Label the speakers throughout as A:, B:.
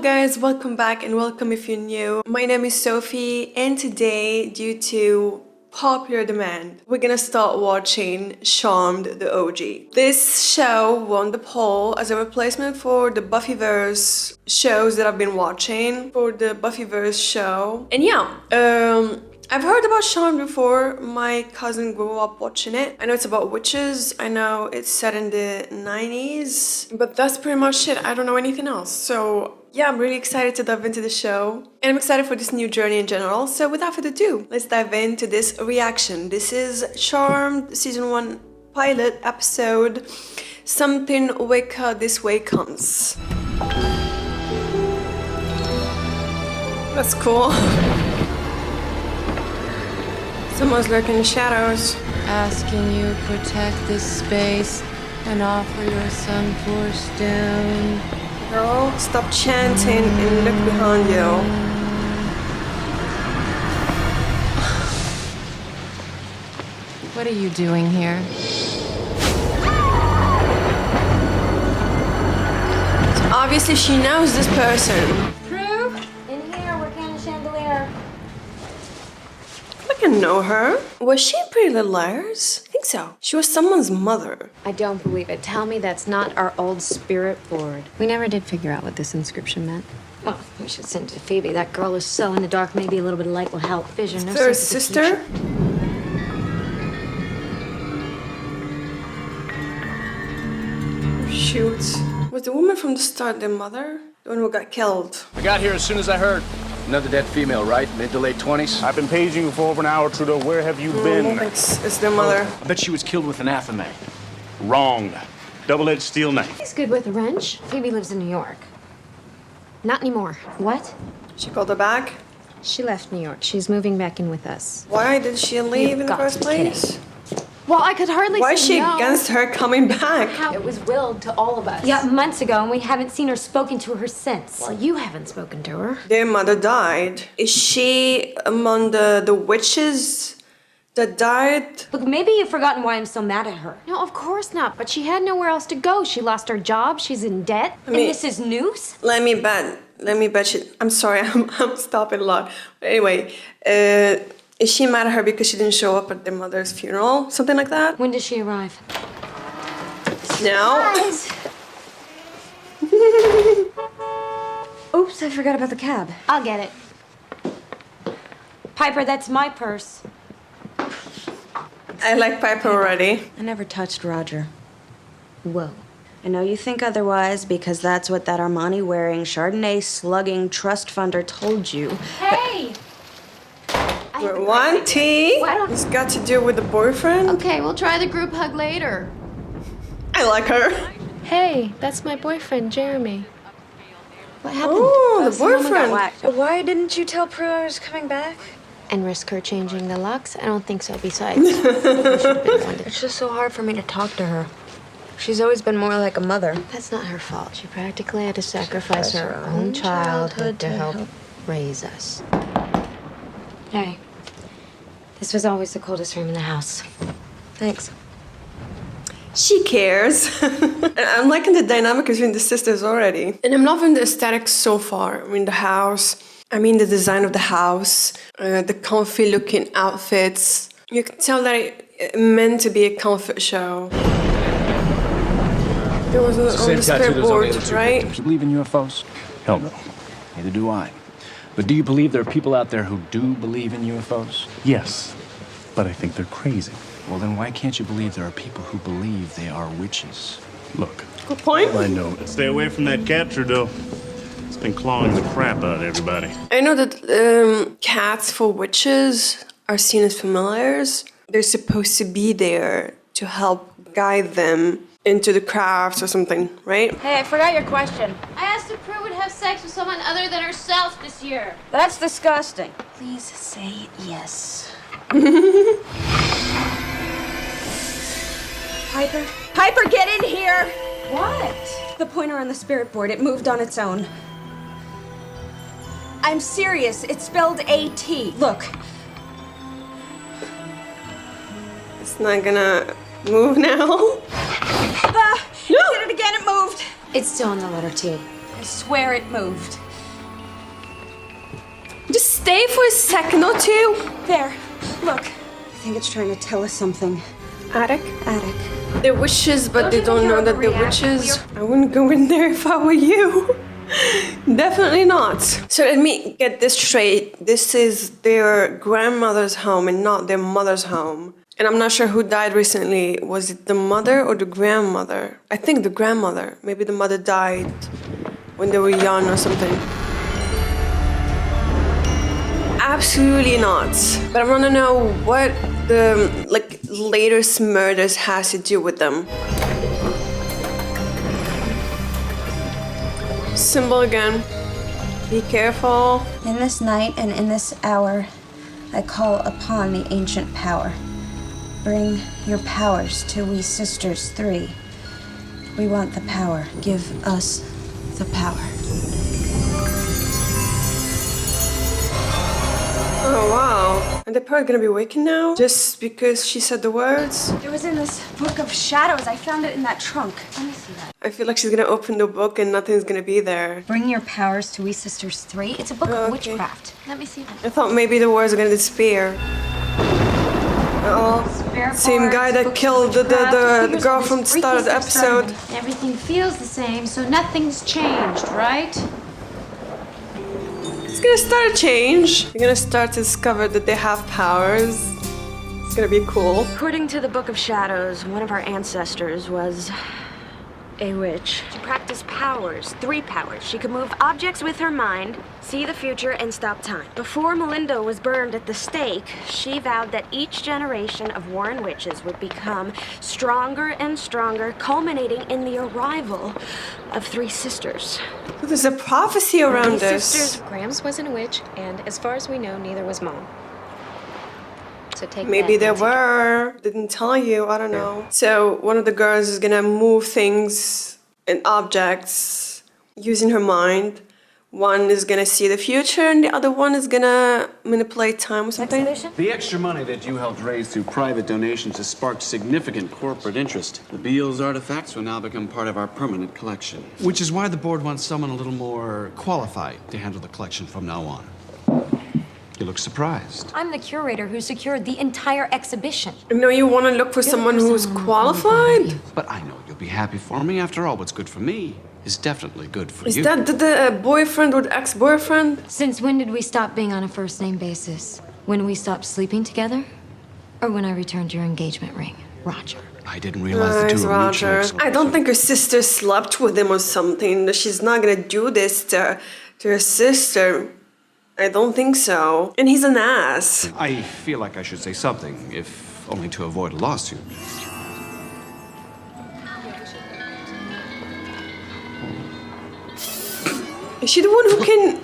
A: guys, welcome back and welcome if you're new. My name is Sophie and today, due to popular demand, we're gonna start watching Charmed the OG. This show won the poll as a replacement for the Buffyverse shows that I've been watching for the Buffyverse show. And yeah, I've heard about Charmed before. My cousin grew up watching it. I know it's about witches. I know it's set in the 90s, but that's pretty much it. I don't know anything else. So yeah, I'm really excited to dive into the show. And I'm excited for this new journey in general. So without further ado, let's dive into this reaction. This is Charmed Season 1 pilot episode, Something Wicca This Way Comes. That's cool. Someone's lurking in the shadows.
B: Asking you protect this space and offer your sun force down.
A: Girl, stop chanting and look behind you.
B: What are you doing here?
A: So obviously she knows this person.
C: Crew, in here, we're getting a chandelier.
A: I can know her. Was she in Pretty Little Liars? I think so. She was someone's mother.
C: I don't believe it. Tell me that's not our old spirit board.
B: We never did figure out what this inscription meant.
C: Oh, we should send it to Phoebe. That girl is so in the dark. Maybe a little bit of light will help. Vision. No
A: Third
C: sense of the
A: sister?
C: future.
A: Shoot. Was the woman from the start their mother? The one who got killed?
D: I got here as soon as I heard. Another dead female, right? Mid to late 20s?
E: I've been paging you for over an hour, Trudeau. Where have you been?
A: It's their mother.
D: I bet she was killed with anathema.
E: Wrong. Double-edged steel knife.
C: He's good with a wrench. Phoebe lives in New York. Not anymore. What?
A: She called her back.
C: She left New York. She's moving back in with us.
A: Why did she leave
C: You've
A: in the
C: got to
A: first
C: be
A: place?
C: kidding. Well, I could hardly
A: Why is
C: say
A: she
C: no.
A: against her coming back?
C: It was willed to all of us. Yeah, months ago, and we haven't seen or spoken to her since. Well, you haven't spoken to her.
A: Their mother died. Is she among the witches that died?
C: Look, maybe you've forgotten why I'm so mad at her. No, of course not. But she had nowhere else to go. She lost her job. She's in debt.
A: mean-
C: and this is news?
A: Let me bet she... I'm sorry, I'm stopping a lot. But anyway, is she mad at her because she didn't show up at their mother's funeral? Something like that?
C: When does she arrive?
A: No.
C: Guys! Oops, I forgot about the cab. I'll get it. Piper, that's my purse.
A: I like Piper already.
F: I never touched Roger.
C: Whoa.
F: I know you think otherwise because that's what that Armani-wearing, Chardonnay-slugging trust funder told you.
C: Hey!
A: One tea.
C: Why don't-
A: It's got to do with the boyfriend.
B: Okay, we'll try the group hug later.
A: I like her.
B: Hey, that's my boyfriend, Jeremy.
C: What happened?
A: Oh, the
F: Someone got
A: boyfriend.
F: whacked. Why didn't you tell Prue I was coming back?
C: And risk her changing the locks? I don't think so. Besides, we should have been funded.
F: It's just so hard for me to talk to her. She's always been more like a mother.
C: That's not her fault. She practically had to sacrifice her own childhood to help raise us. Hey, this was always the coldest room in the house.
F: Thanks.
A: She cares. And I'm liking the dynamic between the sisters already. And I'm loving the aesthetics so far. I mean, the house. I mean, the design of the house. The comfy looking outfits. You can tell that it meant to be a comfort show. There was on the spirit board, right?
D: Do you believe in UFOs? Hell no. Neither do I. But do you believe there are people out there who do believe in UFOs?
E: Yes, but I think they're crazy.
D: Well, then why can't you believe there are people who believe they are witches?
E: Look,
A: Good point.
E: I know. Stay away from that cat, Trudeau. It's been clawing the crap out of everybody.
A: I know that cats for witches are seen as familiars. They're supposed to be there to help guide them into the crafts or something, right?
F: Hey, I forgot your question.
G: I asked if Prue would have sex with someone other than herself this year.
F: That's disgusting. Please say yes. Piper? Piper, get in here! What? The pointer on the spirit board, it moved on its own. I'm serious. It's spelled A-T. Look.
A: It's not gonna move now.
F: Did it again, it moved.
C: It's still on the letter T.
F: I swear it moved.
A: Just stay for a second or two.
F: There. Look. I think it's trying to tell us something.
A: Attic?
F: Attic.
A: They're witches, but they
F: you
A: don't
F: think
A: know
F: you're
A: that they're witches. I wouldn't go in there if I were you. Definitely not. So let me get this straight. This is their grandmother's home and not their mother's home. And I'm not sure who died recently. Was it the mother or the grandmother? I think the grandmother. Maybe the mother died when they were young or something. Absolutely not. But I want to know what the latest murders has to do with them. Symbol again. Be careful.
F: In this night and in this hour, I call upon the ancient power. Bring your powers to we sisters 3. We want the power. Give us the power.
A: Oh wow. And they're probably gonna be waking now? Just because she said the words?
F: It was in this book of shadows. I found it in that trunk. Let me see that.
A: I feel like she's gonna open the book and nothing's gonna be there.
F: Bring your powers to we sisters 3. It's a book of
A: Okay.
F: witchcraft. Let me see that.
A: I thought maybe the words are gonna disappear. Oh, same guy that killed the girl from the start of the episode.
G: Everything feels the same, so nothing's changed, right?
A: It's gonna start a change. You're gonna start to discover that they have powers. It's gonna be cool.
F: According to the Book of Shadows, one of our ancestors was a witch. She practiced powers, 3 powers. She could move objects with her mind, see the future, and stop time. Before Melinda was burned at the stake, she vowed that each generation of Warren witches would become stronger and stronger, culminating in the arrival of 3 sisters.
A: There's a prophecy around this.
C: Grams wasn't a witch, and as far as we know, neither was Mom. So take
A: Maybe
C: that,
A: there
C: Nancy.
A: were. Didn't tell you. I don't know. So one of the girls is gonna move things and objects using her mind. One is gonna see the future, and the other one is gonna manipulate time or something.
H: The extra money that you helped raise through private donations has sparked significant corporate interest. The Beals artifacts will now become part of our permanent collection.
I: Which is why the board wants someone a little more qualified to handle the collection from now on. You look surprised.
C: I'm the curator who secured the entire exhibition.
A: No, you want to look for someone who's qualified.
I: But I know you'll be happy for me. After all, what's good for me is definitely good for
A: Is
I: you.
A: that the boyfriend or the ex-boyfriend?
C: Since when did we stop being on a first-name basis? When we stopped sleeping together? Or when I returned your engagement ring, Roger?
I: I didn't realize the
A: Nice,
I: two were mutually
A: Roger.
I: exclusive.
A: I don't think her sister slept with him or something. She's not gonna do this to her sister. I don't think so. And he's an ass.
I: I feel like I should say something, if only to avoid a lawsuit.
A: Is she the one who can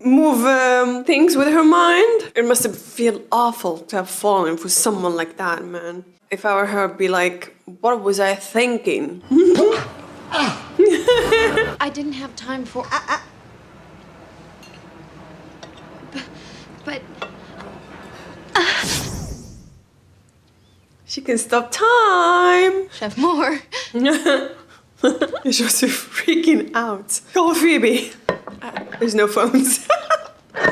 A: move things with her mind? It must have feel awful to have fallen for someone like that, man. If I were her, I'd be like, what was I thinking?
G: I didn't have time for. But
A: She can stop time.
G: Chef Moore.
A: She was freaking out. Call Phoebe. There's no phones.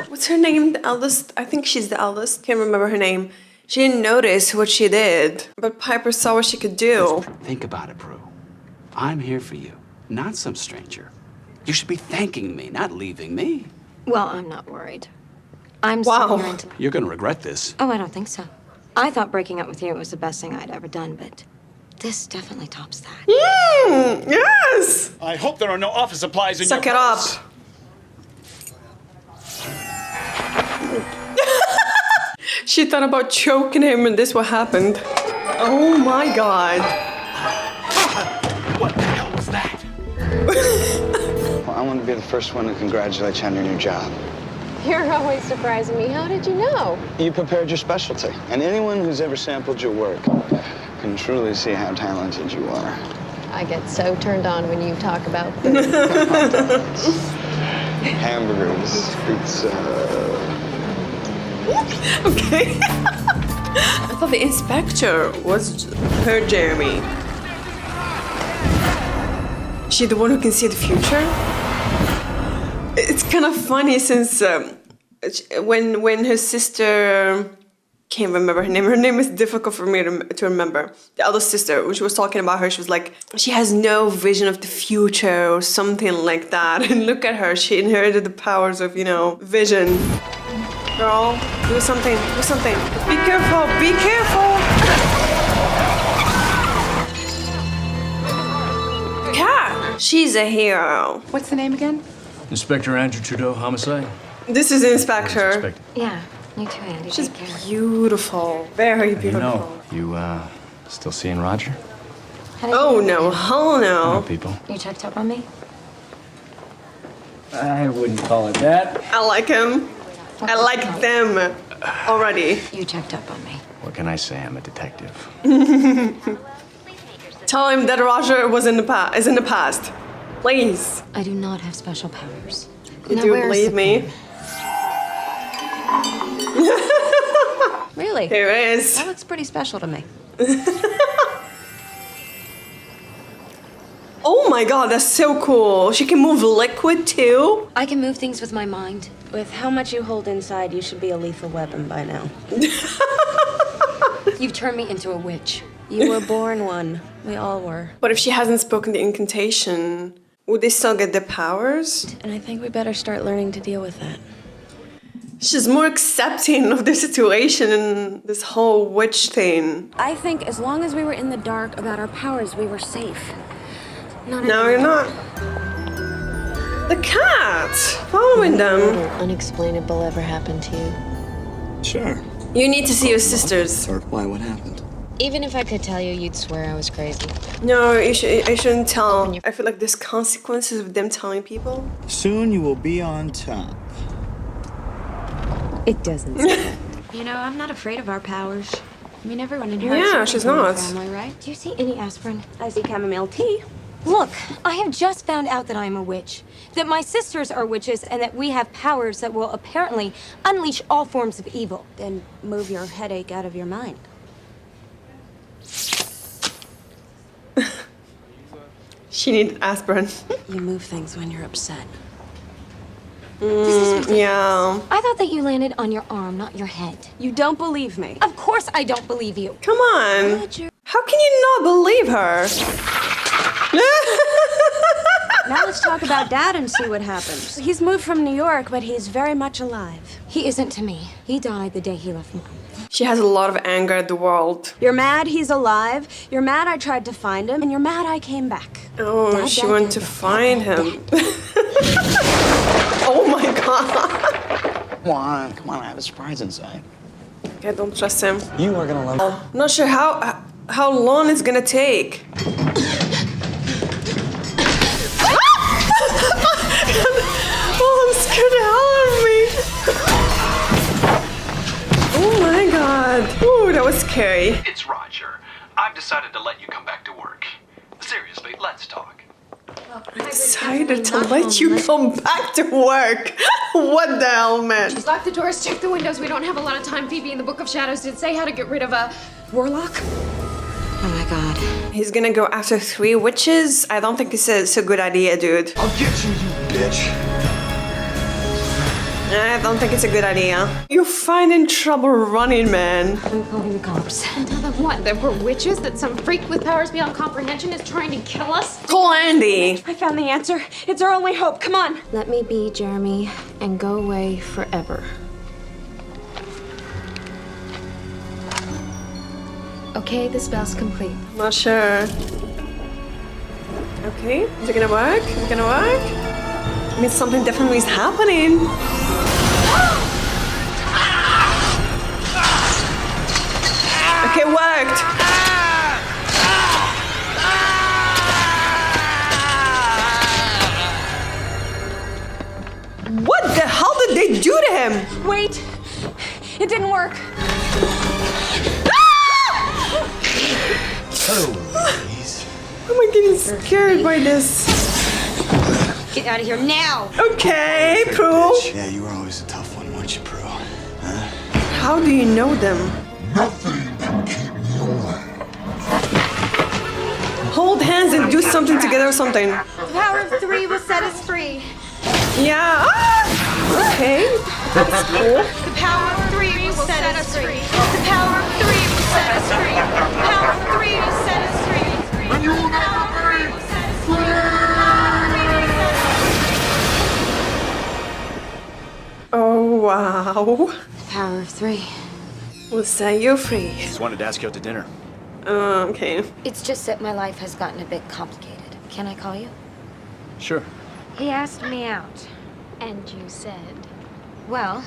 A: What's her name? The eldest? I think she's the eldest. Can't remember her name. She didn't notice what she did, but Piper saw what she could do.
H: Think about it, Prue. I'm here for you, not some stranger. You should be thanking me, not leaving me.
C: Well, I'm not worried. I'm
A: Wow.
C: so into...
I: You're gonna regret this.
C: Oh, I don't think so. I thought breaking up with you was the best thing I'd ever done, but this definitely tops that.
A: Yes!
H: I hope there are no office supplies in
A: Suck it up. She thought about choking him and this what happened. Oh my god.
H: What the hell was that?
J: Well, I want to be the first one to congratulate you on your new job.
G: You're always surprising me. How did you know?
J: You prepared your specialty, and anyone who's ever sampled your work can truly see how talented you are.
G: I get so turned on when you talk about food.
J: Hamburgers, pizza.
A: Okay. I thought the inspector was her Jeremy. She the one who can see the future? It's kind of funny since when her sister, can't remember her name. Her name is difficult for me to remember. The other sister, when she was talking about her, she was like, she has no vision of the future or something like that. And look at her, she inherited the powers of, you know, vision. Girl, do something, do something. Be careful, be careful. Cat, she's a hero.
B: What's the name again?
D: Inspector Andrew Trudeau, homicide.
A: This is Inspector.
C: Yeah, you too, Andy.
A: She's
C: Take care.
A: beautiful, very beautiful.
D: You know, you still seeing Roger?
A: Oh no, hell no.
D: People.
C: You checked up on me?
D: I wouldn't call it that.
A: I like him. I like them already.
C: You checked up on me.
D: What can I say? I'm a detective.
A: Tell him that Roger was in the past. Please.
C: I do not have special powers.
A: You
C: Now,
A: do
C: where is
A: believe
C: the
A: me?
C: pen? Really?
A: Here it is.
C: That looks pretty special to me.
A: Oh my god, that's so cool. She can move liquid too.
C: I can move things with my mind.
F: With how much you hold inside, you should be a lethal weapon by now.
C: You've turned me into a witch.
F: You were born one. We all were.
A: But if she hasn't spoken the incantation, would they still get the powers?
F: And I think we better start learning to deal with that.
A: She's more accepting of the situation and this whole witch thing.
F: I think as long as we were in the dark about our powers, we were safe. Not
A: No, you're not. The cat! Following them.
C: Unexplainable ever happened to you?
J: Sure.
A: You need to see your sisters.
J: Or why? What happened?
C: Even if I could tell you, you'd swear I was crazy.
A: No, I shouldn't tell. I feel like there's consequences of them telling people.
J: Soon you will be on top.
C: It doesn't say
F: You know, I'm not afraid of our powers. I mean, everyone inherits
A: Yeah,
F: something
A: she's
F: from their
A: not.
F: family, right?
C: Do you see any aspirin?
F: I see chamomile tea.
C: Look, I have just found out that I am a witch, that my sisters are witches, and that we have powers that will apparently unleash all forms of evil.
F: Then move your headache out of your mind.
A: She needed aspirin.
F: You move things when you're upset.
A: Yeah.
C: I thought that you landed on your arm, not your head.
F: You don't believe me.
C: Of course I don't believe you.
A: Come on.
F: Roger.
A: How can you not believe her?
F: Now let's talk about Dad and see what happens. He's moved from New York, but he's very much alive.
C: He isn't to me. He died the day he left Mom.
A: She has a lot of anger at the world.
F: You're mad he's alive, you're mad I tried to find him, and you're mad I came back.
A: Oh,
F: Dad,
A: she
F: Dad,
A: went
F: Dad,
A: to
F: Dad,
A: find
F: Dad,
A: him. Oh my god.
J: Come on, I have a surprise inside.
A: I don't trust him.
J: You are gonna love.
A: I'm not sure how long it's gonna take. Oh, I'm scared the hell out of me. Oh my god. Ooh, that was scary.
K: It's Roger. I've decided to let you come back to work. Seriously, let's talk.
A: I decided to let you come back to work. What the hell, man?
G: Just lock the doors, check the windows. We don't have a lot of time. Phoebe in the Book of Shadows did say how to get rid of a warlock.
C: Oh my god.
A: He's gonna go after 3 witches? I don't think it's a good idea, dude.
J: I'll get you, you bitch.
A: I don't think it's a good idea. You're finding trouble running, man.
C: I'm calling the cops.
G: Tell them what? That we're witches? That some freak with powers beyond comprehension is trying to kill us?
A: Call Andy.
F: I found the answer. It's our only hope. Come on.
C: Let me be Jeremy and go away forever. Okay, the spell's complete.
A: Not sure. Okay, is it gonna work? Is it gonna work? I mean, something definitely is happening. Okay, worked. What the hell did they do to him?
F: Wait. It didn't work.
A: Am I getting scared by this?
C: Get out of here now!
A: Okay, Prue.
J: Yeah, you were always a tough one, weren't you, Prue? Huh?
A: How do you know them?
L: Nothing can keep me away.
A: Hold hands and do something together or something.
F: The power of 3 will set us free.
A: Yeah. Ah!
F: That's cool. The power of 3 will set us free. The power of 3 will set us free. The power of 3 will set us free.
L: And you will never be
A: Oh, wow.
C: The power of 3.
A: We'll set you free.
D: Just wanted to ask you out to dinner.
A: Okay.
C: It's just that my life has gotten a bit complicated. Can I call you?
D: Sure.
C: He asked me out.
F: And you said,
C: Well,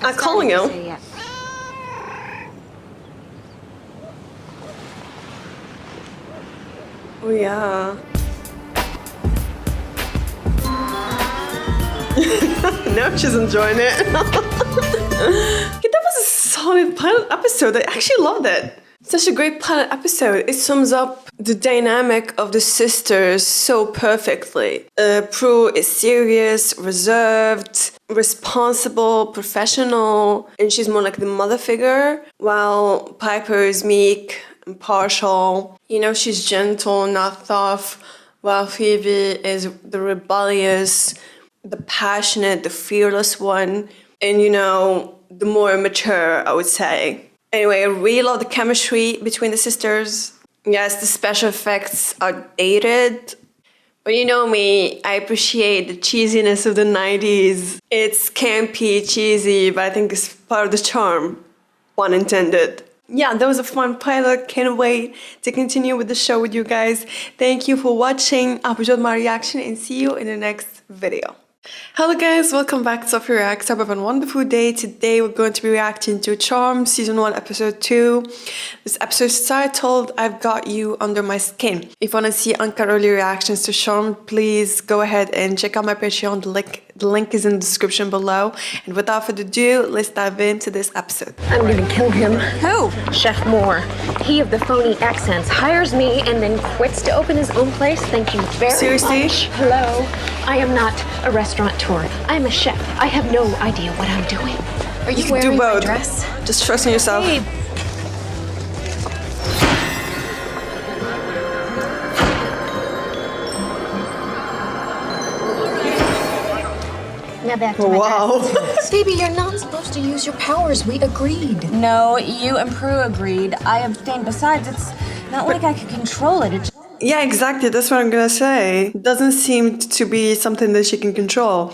A: I'm calling you.
C: say yes.
A: Oh, yeah. No, she's enjoying it. Okay, that was a solid pilot episode. I actually loved it. Such a great pilot episode. It sums up the dynamic of the sisters so perfectly. Prue is serious, reserved, responsible, professional, and she's more like the mother figure, while Piper is meek, impartial. You know, she's gentle, not tough, while Phoebe is the rebellious, the passionate, the fearless one, and you know, the more mature, I would say. Anyway, I really love the chemistry between the sisters. Yes, the special effects are dated, but you know me, I appreciate the cheesiness of the 90s. It's campy, cheesy, but I think it's part of the charm, pun intended. Yeah, that was a fun pilot. Can't wait to continue with the show with you guys. Thank you for watching. I hope you enjoyed my reaction and see you in the next video. Hello guys, welcome back to Sophie Reacts. I hope you have a wonderful day. Today we're going to be reacting to Charmed Season 1 Episode 2. This episode is titled I've Got You Under My Skin. If you want to see uncut early reactions to Charmed, please go ahead and check out my Patreon. The link is in the description below. And without further ado, let's dive into this episode.
F: I'm gonna kill him. Who? Chef Moore. He of the phony accents hires me and then quits to open his own place. Thank you very
A: Seriously?
F: much. Hello. I am not a restaurateur. I'm a chef. I have no idea what I'm doing. Are you,
A: can
F: wearing
A: do both.
F: my dress?
A: Just trust in yourself.
F: Babe. Now back to my
A: Wow.
F: Phoebe, you're not supposed to use your powers. We agreed.
M: No, you and Prue agreed. I abstained. Besides, it's not like I could control it.
A: Yeah, exactly. That's what I'm gonna say. It doesn't seem to be something that she can control.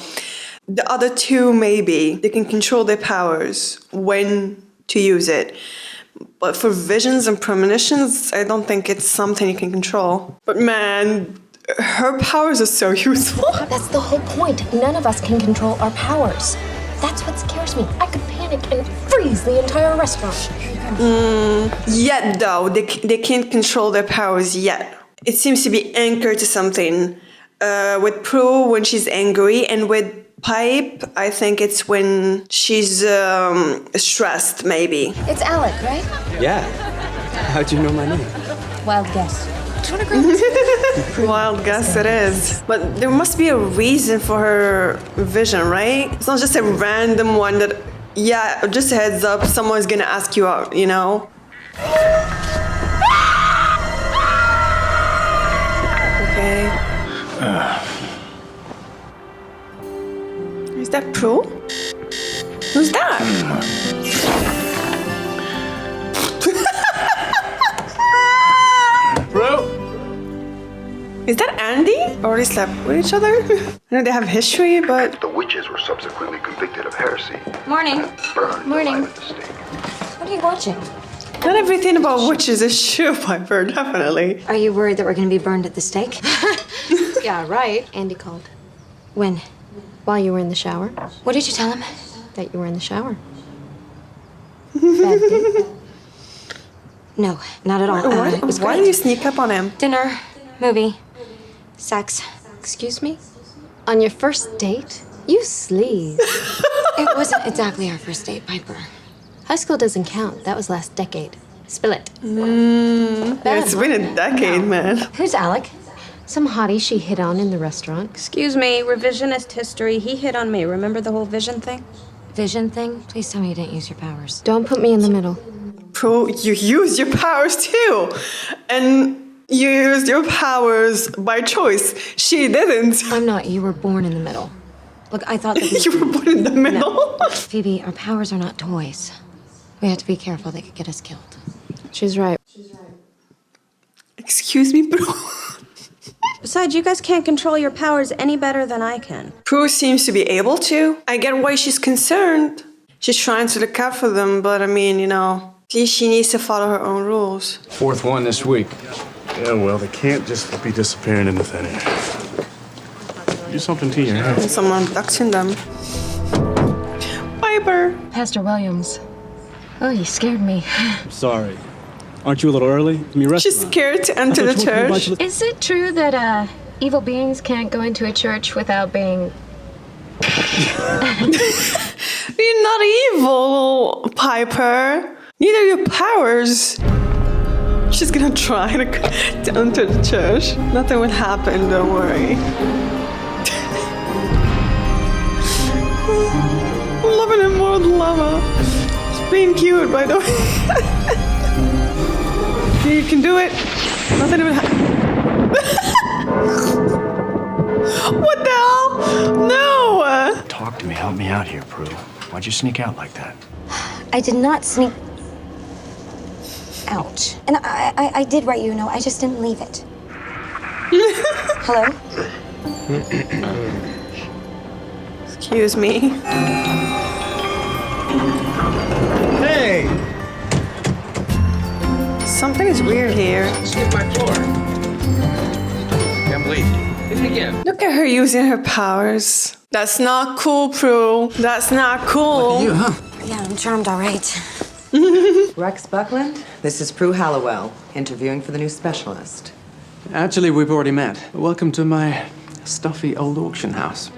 A: The other two, maybe. They can control their powers, when to use it. But for visions and premonitions, I don't think it's something you can control. But man, her powers are so useful.
F: That's the whole point. None of us can control our powers. That's what scares me. I could panic and freeze the entire restaurant.
A: Yet, though, they can't control their powers yet. It seems to be anchored to something. With Prue, when she's angry, and with Pipe, I think it's when she's stressed, maybe.
C: It's Alec, right?
N: Yeah. How'd you know my name?
C: Wild guess.
A: Wild guess it is. But there must be a reason for her vision, right? It's not just a random one that, yeah, just a heads up, someone's gonna ask you out, you know? Okay. Is that Prue? Who's that?
D: Prue?
A: Is that Andy? Already slept with each other? I know they have history, but...
O: The witches were subsequently convicted of heresy.
C: Morning.
O: Burned
C: Morning.
O: alive at the stake.
C: What are you watching?
A: Not everything about witches is true, Piper, definitely.
C: Are you worried that we're going to be burned at the stake?
F: Yeah, right. Andy called.
C: When?
F: While you were in the shower.
C: What did you tell him?
F: That you were in the shower.
C: Bad date? No, not at all. It was
A: Why
C: great.
A: do you sneak up on him?
C: Dinner, movie, sex.
F: Excuse me? On your first date? You sleaze.
C: It wasn't exactly our first date, Piper.
F: High school doesn't count. That was last decade. Spill it.
A: Yeah, it's been a decade, man.
C: Who's Alec?
F: Some hottie she hit on in the restaurant.
M: Excuse me, revisionist history. He hit on me. Remember the whole vision thing?
C: Vision thing? Please tell me you didn't use your powers.
F: Don't put me in the middle.
A: Prue, you used your powers too. And you used your powers by choice. She didn't.
F: I'm not. You were born in the middle.
C: Look, I thought that
A: You were put in the middle.
C: No. Phoebe, our powers are not toys. We have to be careful. They could get us killed.
B: She's right.
A: Excuse me, bro.
M: Besides, you guys can't control your powers any better than I can.
A: Prue seems to be able to. I get why she's concerned. She's trying to look out for them, but I mean, you know, she needs to follow her own rules.
D: 4th one this week.
E: Yeah, well, they can't just be disappearing into thin air. Do something to your hair.
A: Someone abducting them. Piper.
P: Pastor Williams. Oh, you scared me.
N: Sorry. Aren't you a little early?
A: She's scared to enter the church.
P: Is it true that evil beings can't go into a church without being...
A: You're not evil, Piper. Neither are your powers. She's gonna try to enter the church. Nothing will happen, don't worry. I'm loving him more than lava. He's being cute, by the way. You can do it. Nothing will happen. What the hell? No!
D: Talk to me. Help me out here, Prue. Why'd you sneak out like that?
C: I did not sneak out. And I did write you a note. I just didn't leave it. Hello?
A: Excuse me.
N: Hey!
A: Something is weird here.
Q: Skip my floor. Can't believe it again.
A: Look at her using her powers. That's not cool, Prue. That's not cool.
C: Yeah, I'm charmed, all right.
R: Rex Buckland, this is Prue Hallowell, interviewing for the new specialist.
I: Actually, we've already met. Welcome to my stuffy old auction house.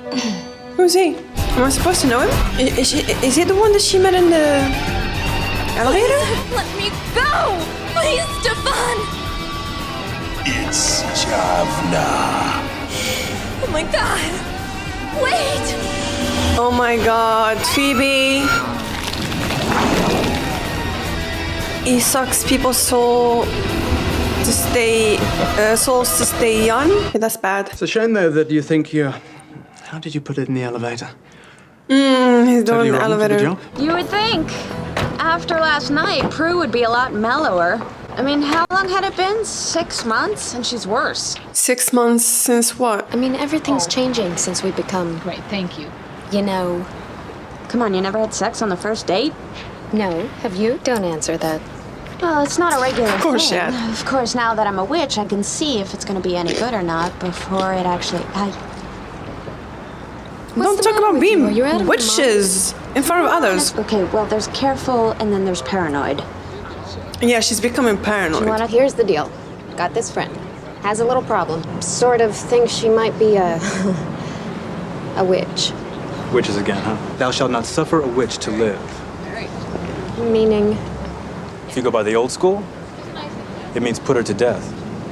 A: Who's he? Am I supposed to know him? Is he the one that she met in the elevator?
S: Let me go! Please, Stefan!
T: It's Javna.
S: Oh my god! Wait!
A: Oh my god, Phoebe. He sucks people's souls to stay young. Okay, that's bad.
I: It's a shame, though, that you think you're... How did you put it in the elevator?
A: He's doing the
I: For
A: elevator.
I: the job?
F: You would think, after last night, Prue would be a lot mellower. I mean, how long had it been? 6 months? And she's worse.
A: 6 months since what?
B: I mean, everything's changing since we become...
P: Great, thank you.
B: You know...
F: Come on, you never had sex on the first date?
B: No, have you? Don't answer that.
F: Well, it's not a regular thing.
A: Of course, yeah.
F: Of course, now that I'm a witch, I can see if it's going to be any good or not before it actually...
A: Don't talk about being witches in front of others.
F: Okay, well, there's careful and then there's paranoid.
A: Yeah, she's becoming paranoid.
B: Here's the deal. Got this friend. Has a little problem. Sort of thinks she might be a witch.
N: Witches again, huh? Thou shalt not suffer a witch to live.
B: Meaning?
N: If you go by the old school, it means put her to death.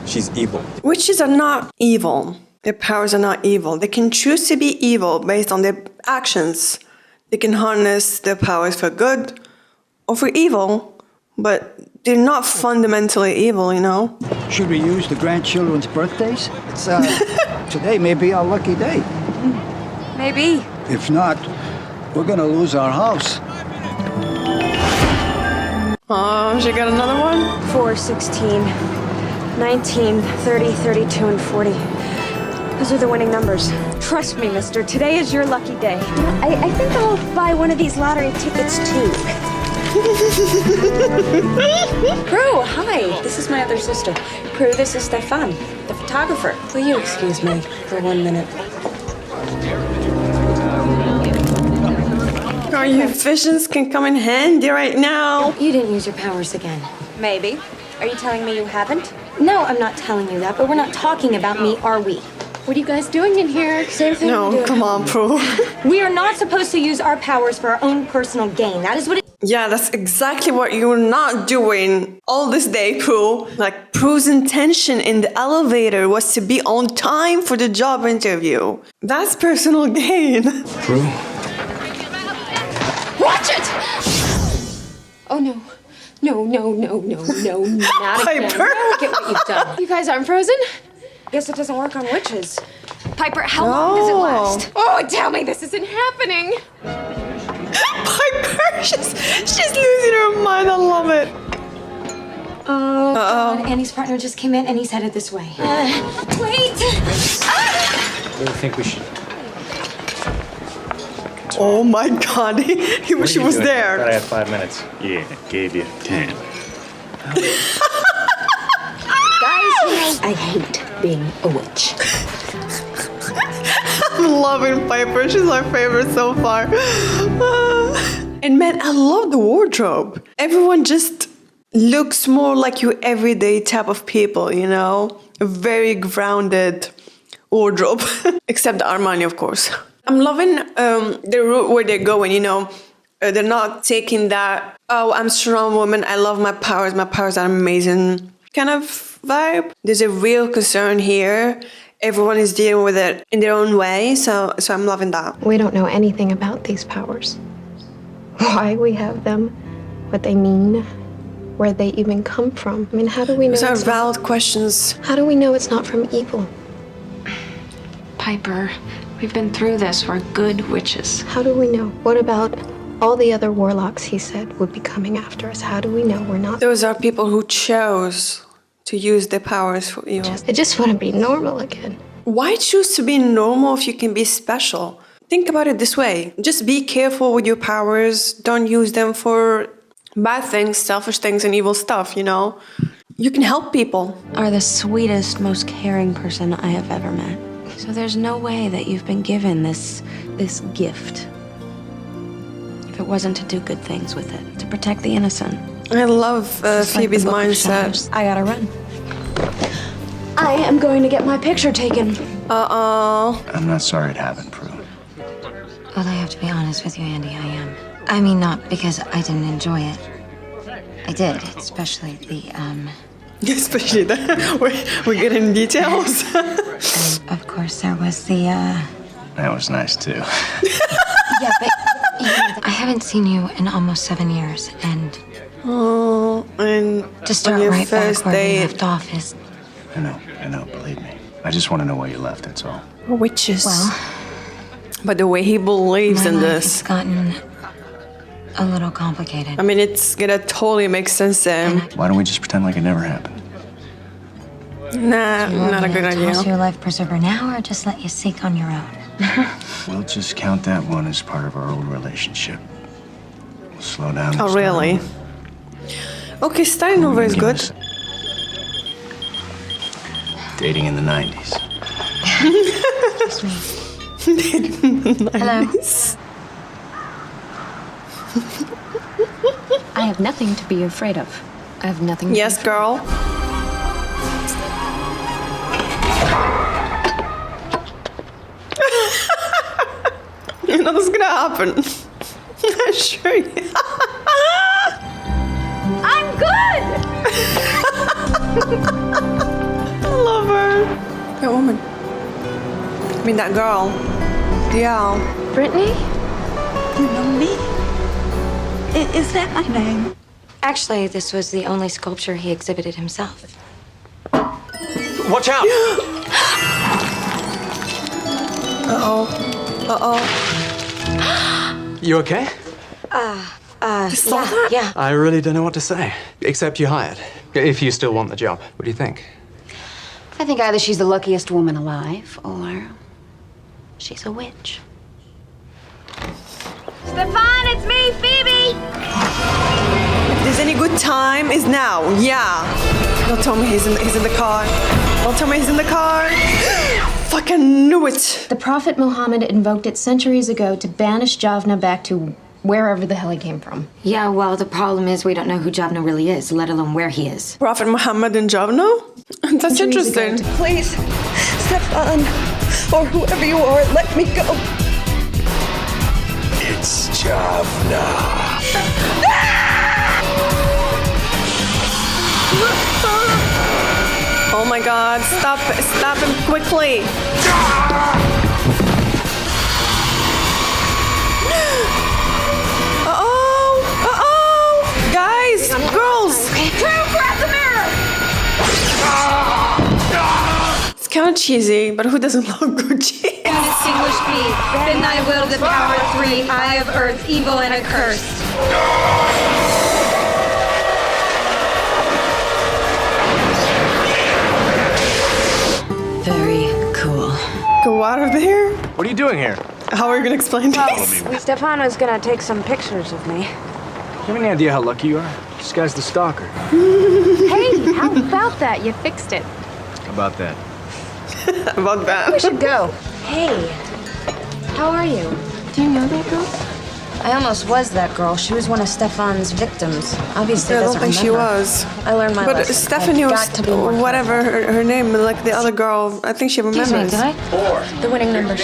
N: She's evil.
A: Witches are not evil. Their powers are not evil. They can choose to be evil based on their actions. They can harness their powers for good or for evil, but they're not fundamentally evil, you know?
U: Should we use the grandchildren's birthdays? It's, today may be our lucky day.
M: Maybe.
U: If not, we're gonna lose our house.
A: Oh, she got another one?
F: 4, 16, 19, 30, 32, and 40. Those are the winning numbers. Trust me, mister, today is your lucky day. I think I'll buy one of these lottery tickets, too. Prue, hi. This is my other sister. Prue, this is Stefan, the photographer. Will you excuse me for 1 minute?
A: Oh, your visions can come in handy right now.
C: You didn't use your powers again.
M: Maybe. Are you telling me you haven't?
C: No, I'm not telling you that, but we're not talking about me, are we?
B: What are you guys doing in here?
C: Same thing.
A: No, come on, Prue.
C: We are not supposed to use our powers for our own personal gain. That is what it...
A: Yeah, that's exactly what you're not doing all this day, Prue. Like, Prue's intention in the elevator was to be on time for the job interview. That's personal gain.
D: Prue?
B: Watch it! Oh, no. No, not again.
A: Piper.
B: Look at what you've done. You guys aren't frozen?
M: Guess it doesn't work on witches.
F: Piper, how long does it last?
G: Oh, tell me this isn't happening.
A: Piper, she's losing her mind. I love it.
C: Oh, God. Annie's partner just came in and he's headed this way. Wait!
D: I really think we should.
A: Oh my God, he wish he was there.
D: I had 5 minutes.
E: Yeah, gave you 10.
C: Guys, I hate being a witch.
A: I'm loving Piper. She's my favorite so far. And man, I love the wardrobe. Everyone just looks more like your everyday type of people, you know? A very grounded wardrobe. Except the Armani, of course. I'm loving the route where they're going, you know? They're not taking that, oh, I'm a strong woman, I love my powers are amazing kind of vibe. There's a real concern here. Everyone is dealing with it in their own way, so I'm loving that.
P: We don't know anything about these powers. Why we have them, what they mean, where they even come from. I mean, how do we know?
A: Those are valid questions.
P: How do we know it's not from evil?
F: Piper, we've been through this. We're good witches.
P: How do we know? What about all the other warlocks he said would be coming after us? How do we know we're not?
A: Those are people who chose to use their powers for evil.
P: I just want to be normal again.
A: Why choose to be normal if you can be special? Think about it this way. Just be careful with your powers. Don't use them for bad things, selfish things, and evil stuff, you know? You can help people.
F: Are the sweetest, most caring person I have ever met. So there's no way that you've been given this gift. If it wasn't to do good things with it, to protect the innocent.
A: I love Phoebe's mindset.
F: I gotta run. I am going to get my picture taken.
A: Uh-oh.
D: I'm not sorry it happened, Prue.
C: Well, I have to be honest with you, Andy, I am. I mean, not because I didn't enjoy it. I did, especially the,
A: Especially the... We're getting details.
C: And of course, there was the,
D: That was nice, too.
C: Yeah, but you know, I haven't seen you in almost 7 years, and...
A: Oh, and
C: to start
A: your
C: right back
A: first
C: where we
A: date.
C: left off is...
D: I know, believe me. I just want to know why you left, that's all.
A: Witches.
C: Well...
A: But the way he believes in this.
C: It's gotten a little complicated.
A: I mean, it's gonna totally make sense to him.
D: Why don't we just pretend like it never happened?
A: Nah, not a good idea.
C: Toss your life preserver now, or just let you seek on your own?
D: We'll just count that one as part of our old relationship. We'll slow down.
A: Oh, really? Okay, starting over is good.
D: Dating in the 90s.
C: Hello.
P: I have nothing to be afraid of. I have nothing to be afraid
A: girl. You know what's gonna happen. I'm sure.
F: I'm good!
A: I love her. That woman. I mean, that girl. Yeah.
P: Brittany?
C: You know me? Is that my name? Actually, this was the only sculpture he exhibited himself.
N: Watch out! You okay?
C: Yeah.
N: I really don't know what to say. Except you hired. If you still want the job. What do you think?
C: I think either she's the luckiest woman alive, or she's a witch.
F: Stefan, it's me, Phoebe!
A: If there's any good time, is now. Yeah. Don't tell me he's in the car. Don't tell me he's in the car. Fucking knew it.
P: The Prophet Muhammad invoked it centuries ago to banish Javna back to wherever the hell he came from.
C: Yeah, well, the problem is we don't know who Javna really is, let alone where he is.
A: Prophet Muhammad and Javna? That's interesting.
H: Please, Stefan, or whoever you are, let me go.
T: It's Javna.
A: Oh my god, stop him quickly. Guys, girls.
F: Grab the mirror!
A: It's kind kind of cheesy, but who doesn't love Gucci?
K: Distinguished be, bend thy will to the power of three, eye of earth, evil and accursed.
F: Very cool.
A: Go out of there?
D: What are you doing here?
A: How are you gonna explain this?
F: Stefan was gonna take some pictures of me.
D: You have any idea how lucky you are? This guy's the stalker.
G: Hey, how about that? You fixed it.
D: How about that?
A: About that.
F: We should go. Hey, how are you?
G: Do you know that girl?
F: I almost was that girl. She was one of Stefan's victims. Obviously,
A: I don't
F: doesn't
A: think she
F: remember.
A: was.
F: I learned my
A: But
F: lesson.
A: Stephanie
F: I've
A: was,
F: got to be more
A: whatever her name, like the other girl, I think she remembers.
F: Excuse me, did I? The winning numbers.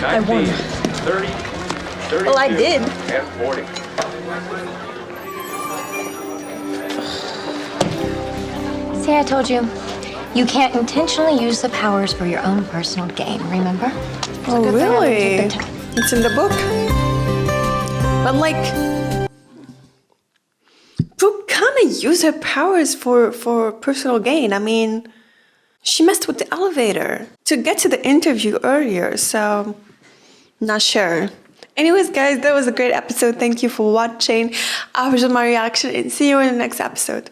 F: I won.
L: 30, 30.
F: Well, I did.
L: And 40.
C: See, I told you. You can't intentionally use the powers for your own personal gain, remember?
A: Oh, really? It's in the book? But like, Brooke kind of used her powers for personal gain. I mean, she messed with the elevator to get to the interview earlier, so not sure. Anyways, guys, that was a great episode. Thank you for watching. I was my reaction and see you in the next episode.